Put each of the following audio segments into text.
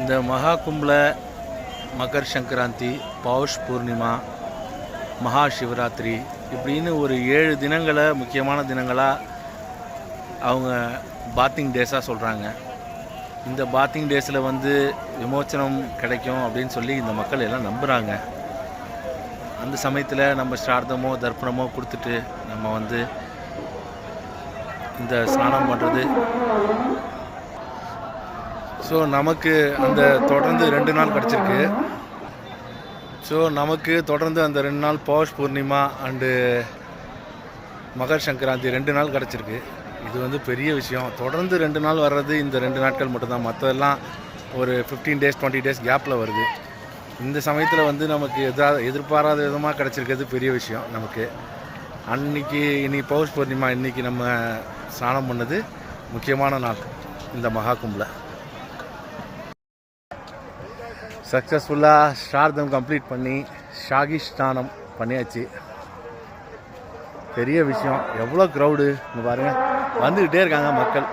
இந்த மகா கும்பல, மகர் சங்கராந்தி, பௌஷ் பூர்ணிமா, மகா சிவராத்திரி இப்படின்னு ஒரு 7 தினங்களை முக்கியமான தினங்களாக அவங்க பாத்திங் டேஸாக சொல்கிறாங்க. இந்த பாத்திங் டேஸில் விமோச்சனம் கிடைக்கும் அப்படின்னு சொல்லி இந்த மக்கள் எல்லாம் நம்புகிறாங்க. அந்த சமயத்தில் நம்ம ஸ்ரார்த்தமோ தர்ப்பணமோ கொடுத்துட்டு நம்ம இந்த ஸ்நானம் பண்ணுறது. ஸோ நமக்கு அந்த தொடர்ந்து 2 நாள் கிடச்சிருக்கு. ஸோ நமக்கு தொடர்ந்து அந்த 2 நாள் பௌஷ் பூர்ணிமா அண்டு மகர் சங்கராந்தி 2 நாள் கிடச்சிருக்கு. இது பெரிய விஷயம். தொடர்ந்து 2 நாள் வர்றது இந்த 2 நாட்கள் மட்டும்தான். மற்றதெல்லாம் ஒரு 15 டேஸ் 20 டேஸ் கேப்பில் வருது. இந்த சமயத்தில் நமக்கு எதிர்பாராத விதமாக கிடச்சிருக்கிறது பெரிய விஷயம் நமக்கு. இன்னைக்கு பௌஷ் பூர்ணிமா, இன்றைக்கி நம்ம ஸ்நானம் பண்ணது முக்கியமான நாள். இந்த மகா கும்பல சக்ஸஸ்ஃபுல்லாக ஸ்ரார்த்தம் கம்ப்ளீட் பண்ணி ஷாகி ஸ்நானம் பண்ணியாச்சு. பெரிய விஷயம். எவ்வளோ க்ரௌடு இங்கே பாருங்கள், வந்துக்கிட்டே இருக்காங்க மக்கள்,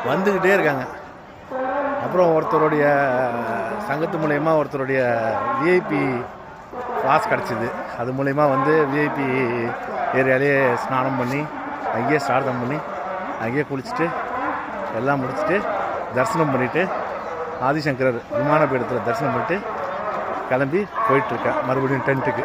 வந்துக்கிட்டே இருக்காங்க. அப்புறம் ஒருத்தருடைய சங்கத்து மூலயமா ஒருத்தருடைய விஐபி பாஸ் கிடச்சிது. அது மூலயமா விஐபி ஏரியாலே ஸ்நானம் பண்ணி அங்கேயே ஸ்ரார்த்தம் பண்ணி அங்கேயே குளிச்சுட்டு எல்லாம் முடிச்சுட்டு தரிசனம் பண்ணிவிட்டு ஆதிசங்கரர் விமான பீடத்தில் தரிசனம் பண்ணிட்டு கிளம்பி போயிட்டுருக்கேன் மறுபடியும் டென்ட்டுக்கு.